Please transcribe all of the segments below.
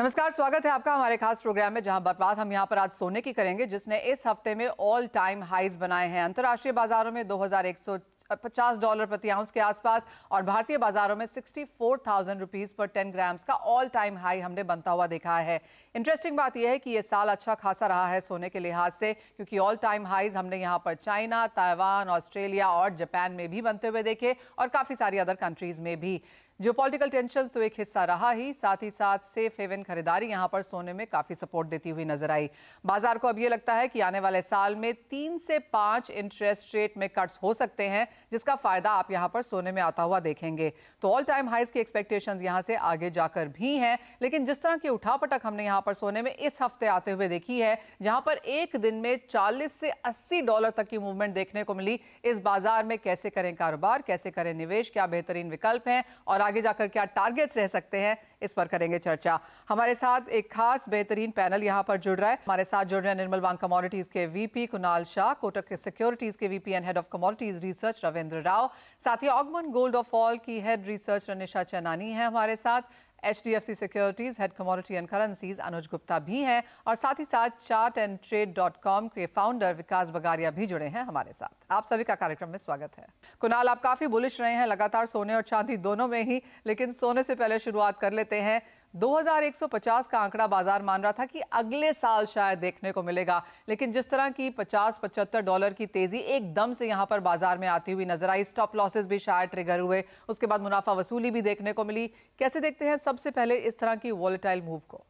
नमस्कार, स्वागत है आपका हमारे खास प्रोग्राम में, जहां बात हम यहां पर आज सोने की करेंगे, जिसने इस हफ्ते में ऑल टाइम हाईज बनाए हैं। अंतर्राष्ट्रीय बाजारों में $2150 प्रति आउंस के आसपास और भारतीय बाजारों में 64,000 रुपीज पर 10 ग्राम्स का ऑल टाइम हाई हमने बनता हुआ देखा है। इंटरेस्टिंग बात यह है कि यह साल अच्छा खासा रहा है सोने के लिहाज से, क्योंकि ऑल टाइम हाईज हमने यहां पर चाइना, ताइवान, ऑस्ट्रेलिया और जापान में भी बनते हुए देखे और काफी सारी अदर कंट्रीज में भी। जियोपॉलिटिकल टेंशन तो एक हिस्सा रहा ही, साथ ही साथ सेफ हेवन खरीदारी यहां पर सोने में काफी सपोर्ट देती हुई नजर आई। बाजार को अब ये लगता है कि आने वाले साल में 3 से 5 इंटरेस्ट रेट में कट्स हो सकते हैं, जिसका फायदा आप यहां पर सोने में आता हुआ देखेंगे। तो ऑल टाइम हाइज की एक्सपेक्टेशंस यहां से आगे जाकर भी हैं, लेकिन जिस तरह की उठापटक हमने यहां पर सोने में इस हफ्ते आते हुए देखी है, जहां पर एक दिन में $40 से $80 तक की मूवमेंट देखने को मिली, इस बाजार में कैसे करें कारोबार, कैसे करें निवेश, क्या बेहतरीन विकल्प हैं और आगे जाकर क्या टारगेट्स रह सकते हैं, इस पर करेंगे चर्चा। हमारे साथ एक खास बेहतरीन पैनल यहां पर जुड़ रहा है। हमारे साथ जुड़ रहे हैं निर्मल बांक कमोडिटीज के वीपी कुणाल शाह, कोटक सिक्योरिटीज के VP and head of commodities research Ravindra Rao, साथ ही ऑगमन गोल्ड ऑफ ऑल की हेड रिसर्च रनिशा चनानी है हमारे साथ। HDFC securities head commodity and currencies Anuj Gupta भी हैं और साथ ही साथ chartandtrade.com के फाउंडर विकास बगारिया भी जुड़े हैं हमारे साथ। आप सभी का कार्यक्रम में स्वागत है। कुणाल, आप काफी बुलिश रहे हैं लगातार सोने और चांदी दोनों में ही, लेकिन सोने से पहले शुरुआत कर लेते हैं। 2150 का आंकड़ा बाजार मान रहा था कि अगले साल शायद देखने को मिलेगा, लेकिन जिस तरह की $50-75 की तेजी एकदम से यहां पर बाजार में आती हुई नजर आई, स्टॉप लॉसेस भी शायद ट्रिगर हुए, उसके बाद मुनाफा वसूली भी देखने को मिली। कैसे देखते हैं सबसे पहले इस तरह की वॉलेटाइल मूव को?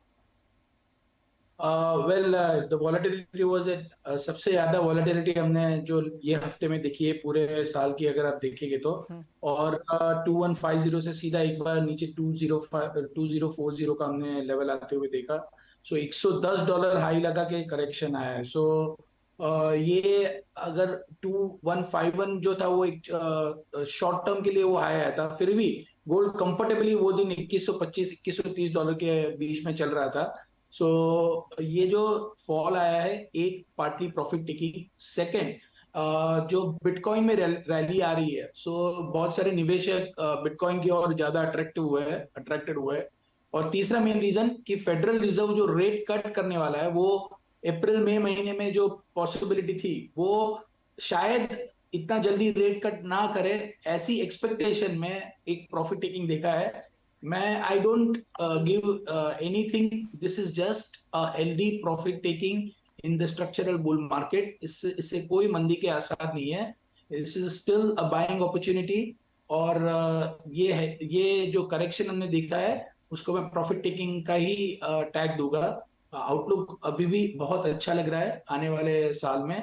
द वॉलेटिलिटी वाज एट सबसे ज्यादा वॉलेटिलिटी हमने जो ये हफ्ते में देखी है पूरे साल की, अगर आप देखेंगे तो। और 2150 से सीधा एक बार नीचे 2040 का हमने लेवल आते हुए देखा। सो $110 हाई लगा के करेक्शन आया है। सो ये अगर 2151 जो था वो एक शॉर्ट टर्म के लिए वो हाई आया था, फिर भी गोल्ड कंफर्टेबली वो दिन 2125 $2130 के बीच में चल रहा था। सो ये जो फॉल आया है, एक पार्टली प्रॉफिट टेकिंग, सेकंड जो बिटकॉइन में रैली आ रही है, सो बहुत सारे निवेशक बिटकॉइन की ओर ज्यादा अट्रैक्टेड हुए हैं। और तीसरा मेन रीजन कि फेडरल रिजर्व जो रेट कट करने वाला है, वो अप्रैल मई महीने में जो पॉसिबिलिटी थी, वो शायद इतना जल्दी रेट कट ना करे, ऐसी एक्सपेक्टेशन में एक प्रॉफिट टेकिंग देखा है। मैं I don't give anything, this is just a healthy profit taking in the structural bull market. इससे कोई मंदी के आसार नहीं है। This is still a buying opportunity. और ये जो करेक्शन हमने देखा है, उसको मैं प्रॉफिट टेकिंग का ही टैग दूंगा। आउटलुक अभी भी बहुत अच्छा लग रहा है आने वाले साल में।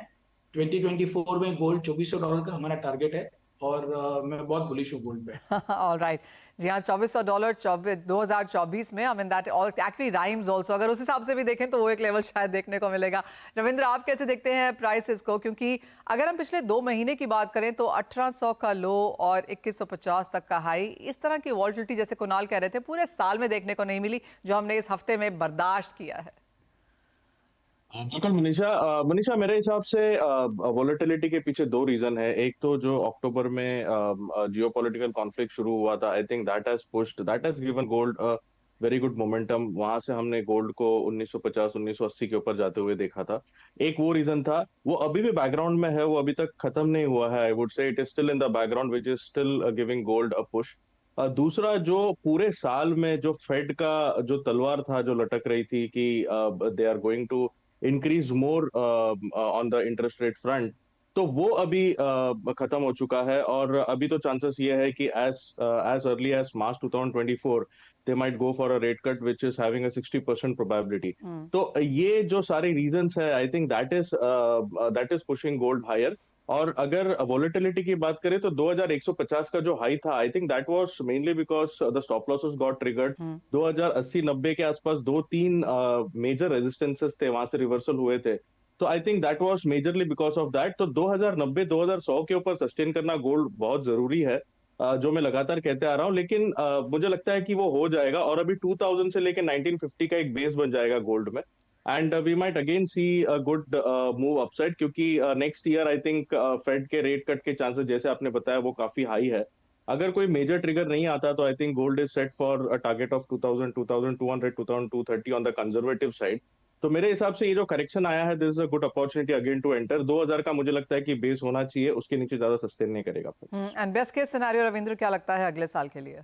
2024 में गोल्ड $2400 का हमारा टारगेट है, और मैं बहुत बुलिश हूँ गोल्ड पे। ऑल राइट, जी हाँ, $2400 2024 में, I mean that actually rhymes also. अगर उस हिसाब से भी देखें तो वो एक लेवल शायद देखने को मिलेगा। रविंद्र, आप कैसे देखते हैं प्राइसेस को? क्योंकि अगर हम पिछले 2 महीने की बात करें तो 1800 का लो और 2150 तक का हाई, इस तरह की वॉल्टिलिटी जैसे कुणाल कह रहे थे पूरे साल में देखने को नहीं मिली, जो हमने इस हफ्ते में बर्दाश्त किया है। बिल्कुल मनीषा। मनीषा, मेरे हिसाब से वोलेटिलिटी के पीछे 2 रीजन है। एक तो जो अक्टूबर में जियोपॉलिटिकल कॉन्फ्लिक्ट शुरू हुआ था, आई think that has given gold very good momentum. वहां से हमने गोल्ड को 1950 1980 के ऊपर जाते हुए देखा था। एक वो रीजन था, वो अभी भी बैकग्राउंड में है, वो अभी तक खत्म नहीं हुआ है। I would say it is still in the background which is still giving gold a push. दूसरा, जो पूरे साल में जो फेड का जो तलवार था जो लटक रही थी कि they are going to increase more on the interest rate front, तो वो अभी खत्म हो चुका है। और अभी तो चांसेस ये है कि as early as March 2024 they might go for a rate cut which is having a 60% probability. तो ये जो सारे रीजंस है, I think that is pushing gold higher. और अगर वोलेटिलिटी की बात करें तो 2150 का जो हाई था, आई think that was mainly because the stop losses got triggered. 2080-90 के आसपास 2-3 मेजर रेजिस्टेंसेस थे, वहां से रिवर्सल हुए थे। तो I think that was majorly because of that. तो 2090-2100 के ऊपर सस्टेन करना गोल्ड बहुत जरूरी है, जो मैं लगातार कहते आ रहा हूँ। लेकिन मुझे लगता है कि वो हो जाएगा, और अभी 2000 से लेकर 1950 का एक बेस बन जाएगा गोल्ड में। And we might again see a good move upside, क्योंकि next year I think Fed के रेट कट के चांसेस, जैसे आपने बताया, वो काफी हाई है। अगर कोई मेजर ट्रिगर नहीं आता तो I think gold is set for a target of 2000, 2200, 2230 on the conservative side. तो मेरे हिसाब से ये जो करेक्शन आया है, this is a good opportunity again to enter. 2000 का मुझे लगता है कि बेस होना चाहिए, उसके नीचे ज्यादा सस्टेन नहीं करेगा। And best case scenario Ravindra क्या लगता है अगले साल के लिए?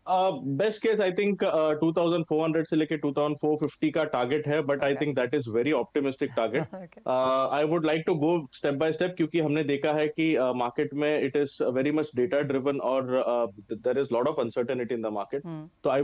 बेस्ट केस आई थिंक 2400 से लेके 2450 का टारगेट है, but I Okay. Think that is very optimistic target. Okay. I would like to go step by step, क्योंकि हमने देखा है कि मार्केट में it is very much data driven और there is lot of uncertainty in the market. तो I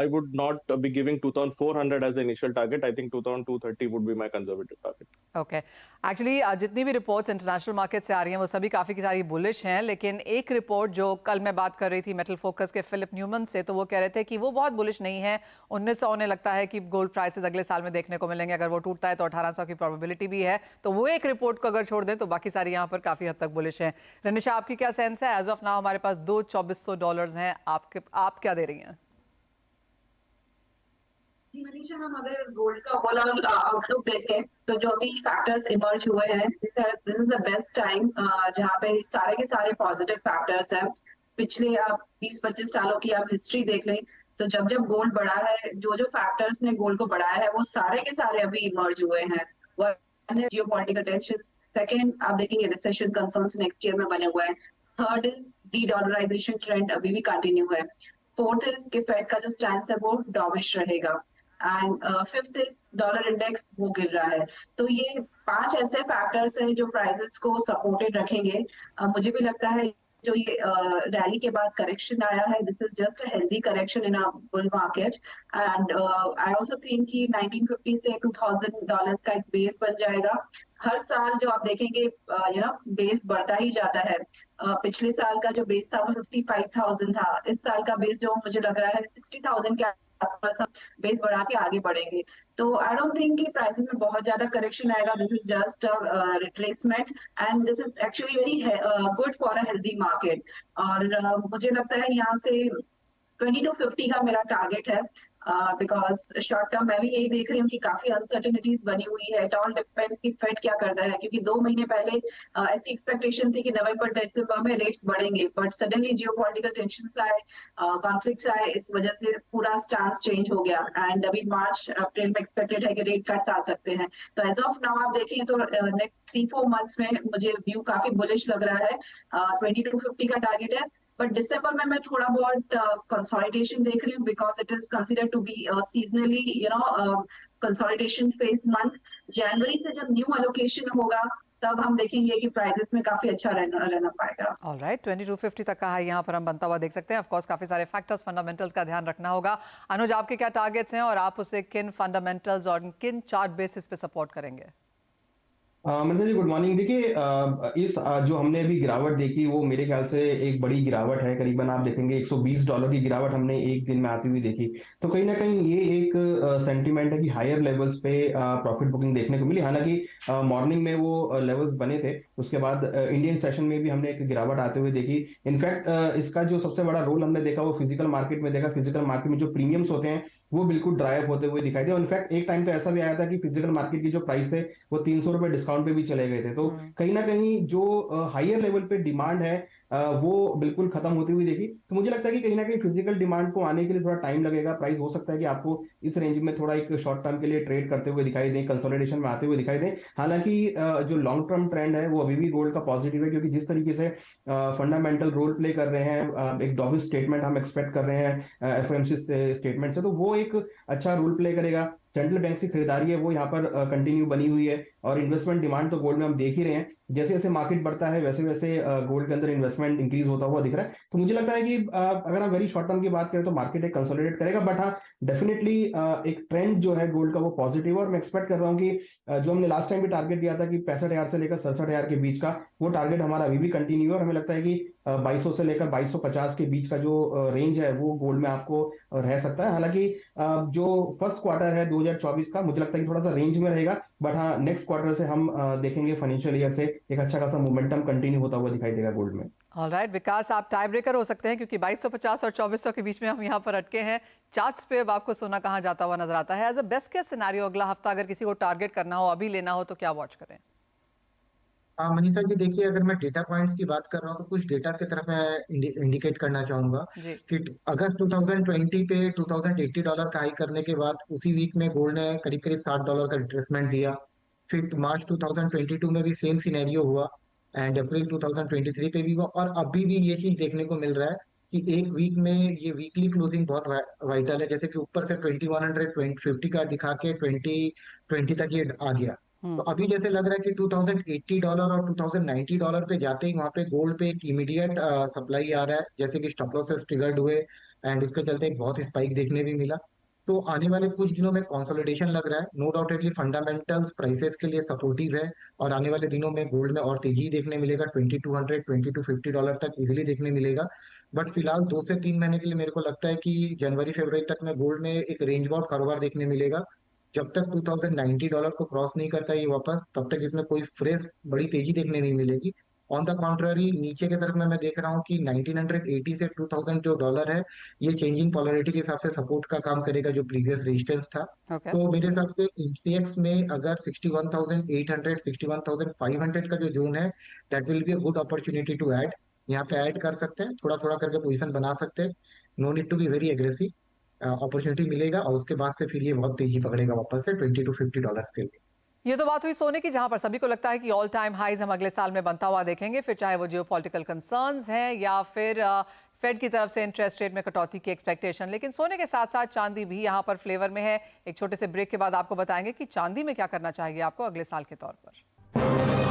would not be giving 2400 as the initial target. I think 2230 would be my conservative target. Okay, actually जितनी भी reports international market से आ रही हैं वो सभी काफ़ी सारी बुलिश हैं, लेकिन एक रिपोर्ट जो कल मैं बात कर रही थी मेटल फोकस के फिलिप न्यूमन से, तो वो कह रहे थे कि वो बहुत बुलिश नहीं है। 1900 उन्हें लगता है कि गोल्ड प्राइसेस अगले साल में देखने को मिलेंगे, अगर वो टूटता है तो 1800 की प्रोबेबिलिटी भी है। तो वो एक रिपोर्ट को अगर छोड़ दें तो बाकी सारी यहाँ पर काफ़ी हद तक बुलिश हैं। रनिशा, आपकी क्या सेंस है? एज ऑफ नाउ हमारे पास $2,2400 हैं, आप क्या दे रही हैं? जी मनीषा, हम अगर गोल्ड का ओवरऑल आउटलुक देखें तो जो भी फैक्टर्स इमर्ज हुए हैं, this is the best time जहाँ पे सारे के सारे पॉजिटिव फैक्टर्स हैं। पिछले आप 20-25 सालों की आप हिस्ट्री देख लें तो जब जब गोल्ड बढ़ा है, जो जो फैक्टर्स ने गोल्ड को बढ़ाया है वो सारे के सारे अभी इमर्ज हुए हैं। वन है जियोपॉलिटिकल टेंशन, सेकंड आप देखेंगे रिसेशन कंसर्न्स नेक्स्ट ईयर में बने हुए हैं, third is de dollarisation trend अभी भी कंटिन्यू है, फोर्थ इज कि फेड का जो स्टैंड है वो डॉविश रहेगा, and fifth is dollar index वो गिर रहा है। तो ये 5 ऐसे फैक्टर्स हैं जो प्राइसेस को सपोर्टेड रखेंगे। मुझे भी लगता है जो ये रैली के बाद करेक्शन आया है, this is just a healthy correction in a bull market, and I also think कि 1950 से $2000 का एक बेस बन जाएगा। हर साल जो आप देखेंगे बेस बढ़ता ही जाता है। पिछले साल का जो बेस था वो 55,000 था, इस साल का बेस जो मुझे लग रहा है 60,000 के आसपास हम बेस बढ़ा के आगे बढ़ेंगे। तो आई डोंट थिंक कि प्राइसेस में बहुत ज्यादा करेक्शन आएगा, this is just retracement and this is actually very good for a healthy market. और मुझे लगता है यहाँ से 2250 का मेरा टारगेट है, बिकॉज शॉर्ट टर्म मैं भी यही देख रही हूँ कि काफी अनसर्टेनिटीज बनी हुई है। इट ऑल डिपेंड्स कि फेड क्या करता है, क्योंकि 2 महीने पहले ऐसी एक्सपेक्टेशन थी कि नवंबर दिसंबर में रेट्स बढ़ेंगे, बट सडनली जियोपॉलिटिकल टेंशंस आए, कॉन्फ्लिक्ट्स आए, इस वजह से पूरा स्टांस चेंज हो गया एंड अभी मार्च अप्रैल में एक्सपेक्टेड है कि रेट कट्स आ सकते हैं। तो एज ऑफ नाउ आप देखें तो नेक्स्ट 3-4 मंथ्स में मुझे व्यू काफी बुलिश लग रहा है। 2250 का टारगेट है, बट दिसंबर में मैं थोड़ा बहुत कंसोलिडेशन देख रही हूँ, because it is considered to be seasonally consolidation phase month. जनवरी से जब न्यू एलोकेशन होगा तब हम देखेंगे कि प्राइसेस में काफी अच्छा रहना पाएगा। ऑलराइट, 2250 तक का है यहाँ पर हम बनता हुआ देख सकते हैं। ऑफ कोर्स काफी सारे फैक्टर्स, फंडामेंटल्स का ध्यान रखना होगा। अनुज, आपके क्या टारगेट्स हैं और आप उसे किन फंडामेंटल्स और किन चार्ट बेसिस पे सपोर्ट करेंगे? Manisha ji, good morning. देखिए, इस जो हमने अभी गिरावट देखी वो मेरे ख्याल से एक बड़ी गिरावट है। करीबन आप देखेंगे $120 की गिरावट हमने एक दिन में आती हुई देखी। तो कहीं ना कहीं ये एक सेंटीमेंट है कि हायर लेवल्स पे प्रॉफिट बुकिंग देखने को मिली। हालांकि मॉर्निंग में वो लेवल्स बने थे, उसके बाद इंडियन सेशन में भी हमने एक गिरावट आते हुए देखी। इनफैक्ट इसका जो सबसे बड़ा रोल हमने देखा वो फिजिकल मार्केट में देखा। फिजिकल मार्केट में जो प्रीमियम्स होते हैं वो बिल्कुल ड्राई अप होते हुए दिखाई दे। इनफैक्ट एक टाइम तो ऐसा भी आया था कि फिजिकल मार्केट की जो प्राइस थे वो ₹300 डिस्काउंट पे भी चले गए थे। तो कहीं ना कहीं जो हायर लेवल पे डिमांड है वो बिल्कुल खत्म होती हुई देखी। तो मुझे लगता है कि कहीं ना कहीं फिजिकल डिमांड को आने के लिए थोड़ा टाइम लगेगा। प्राइस हो सकता है कि आपको इस रेंज में थोड़ा एक शॉर्ट टर्म के लिए ट्रेड करते हुए दिखाई दे, कंसोलिडेशन में आते हुए दिखाई दे। हालांकि जो लॉन्ग टर्म ट्रेंड है वो अभी भी गोल्ड का पॉजिटिव है, क्योंकि जिस तरीके से फंडामेंटल रोल प्ले कर रहे हैं, एक डॉविश स्टेटमेंट हम एक्सपेक्ट कर रहे हैं एफओएमसी स्टेटमेंट से, तो वो एक अच्छा रोल प्ले करेगा। सेंट्रल बैंक की खरीदारी है वो यहाँ पर कंटिन्यू बनी हुई है, और इन्वेस्टमेंट डिमांड तो गोल्ड में हम देख ही रहे हैं। जैसे जैसे मार्केट बढ़ता है वैसे वैसे गोल्ड के अंदर इन्वेस्टमेंट इंक्रीज होता हुआ दिख रहा है। तो मुझे लगता है कि अगर हम वेरी शॉर्ट टर्म की बात करें तो मार्केट एक कंसोलिडेट करेगा, बट हाँ डेफिनेटली एक ट्रेंड जो है गोल्ड का वो पॉजिटिव है। और मैं एक्सपेक्ट कर रहा हूँ कि जो हमने लास्ट टाइम भी टारगेट दिया था कि 65,000 से लेकर 67,000 के बीच का, वो टारगेट हमारा अभी भी कंटिन्यू है। और हमें लगता है कि 2200 से लेकर 2250 के बीच का जो रेंज है वो गोल्ड में आपको रह सकता है। हालांकि जो फर्स्ट क्वार्टर है 2024 का, मुझे लगता है कि थोड़ा सा रेंज में रहेगा, बट हाँ नेक्स्ट क्वार्टर से हम देखेंगे फाइनेंशियल ईयर से एक अच्छा खासा मोमेंटम कंटिन्यू होता हुआ दिखाई देगा गोल्ड में। ऑलराइट, विकास आप टाई ब्रेकर हो सकते हैं, क्योंकि 2250 और 2400 के बीच में हम यहाँ पर अटके हैं। चार्ट्स पे अब आपको सोना कहाँ जाता हुआ नजर आता है? As a best case scenario अगला हफ्ता अगर किसी को टारगेट करना हो, अभी लेना हो, तो क्या वॉच करें? हाँ मनीषा जी, देखिए अगर मैं डेटा पॉइंट्स की बात कर रहा हूँ तो कुछ डेटा की तरफ मैं इंडिकेट करना चाहूंगा जी। कि अगस्त 2020 पे $2080 का हाई करने के बाद उसी वीक में गोल्ड ने करीब करीब $60 का रिट्रेसमेंट दिया। फिर मार्च 2022 में भी सेम सिनेरियो हुआ एंड अप्रैल 2023 पे भी हुआ, और अभी भी ये चीज देखने को मिल रहा है कि एक वीक में ये वीकली क्लोजिंग बहुत वाइटल है। जैसे कि ऊपर से 2150 का दिखा के 2020 तक ये आ गया। तो हम्म। अभी जैसे लग रहा है कि $2080 और $2090 पे जाते ही वहां पे गोल्ड पे एक इमीडिएट सप्लाई आ रहा है, जैसे कि स्टॉप लॉसेस ट्रिगर्ड हुए एंड उसके चलते एक बहुत स्पाइक देखने भी मिला। तो आने वाले कुछ दिनों में कंसोलिडेशन लग रहा है। नो डाउटेडली फंडामेंटल्स प्राइसेस के लिए सपोर्टिव है, और आने वाले दिनों में गोल्ड में और तेजी देखने मिलेगा। 2200 $2250 तक इजिली देखने मिलेगा। बट फिलहाल 2 से 3 महीने के लिए मेरे को लगता है कि जनवरी फरवरी तक में गोल्ड में एक रेंज बाउंड कारोबार देखने मिलेगा। जब तक $2090 को क्रॉस नहीं करता ये वापस, तब तक इसमें कोई फ्रेश बड़ी तेजी देखने नहीं मिलेगी। ऑन द कॉन्ट्ररी नीचे की तरफ में मैं देख रहा हूँ कि 1980 से 2000 जो डॉलर है, ये चेंजिंग पोलैरिटी के हिसाब से सपोर्ट का काम करेगा जो प्रीवियस रेजिस्टेंस था। ओके। तो मेरे हिसाब से एमसीएक्स में अगर 61,800 61,500 का जो जोन है, that will be a good opportunity to add. यहाँ पे ऐड कर सकते हैं, थोड़ा थोड़ा करके पोजीशन बना सकते हैं। No need to be very aggressive. Opportunity मिलेगा और उसके बाद से फिर ये बहुत तेजी पकड़ेगा वापस से $20 to $50 के लिए। ये तो बात हुई सोने की, जहां पर सभी को लगता है कि ऑल टाइम हाईज हम अगले साल में बनता हुआ देखेंगे, फिर चाहे वो जियोपॉलिटिकल कंसर्न्स हैं या फिर फेड की तरफ से इंटरेस्ट रेट में कटौती की एक्सपेक्टेशन। लेकिन सोने के साथ साथ चांदी भी यहाँ पर फ्लेवर में है। एक छोटे से ब्रेक के बाद आपको बताएंगे कि चांदी में क्या करना चाहिए आपको अगले साल के तौर पर।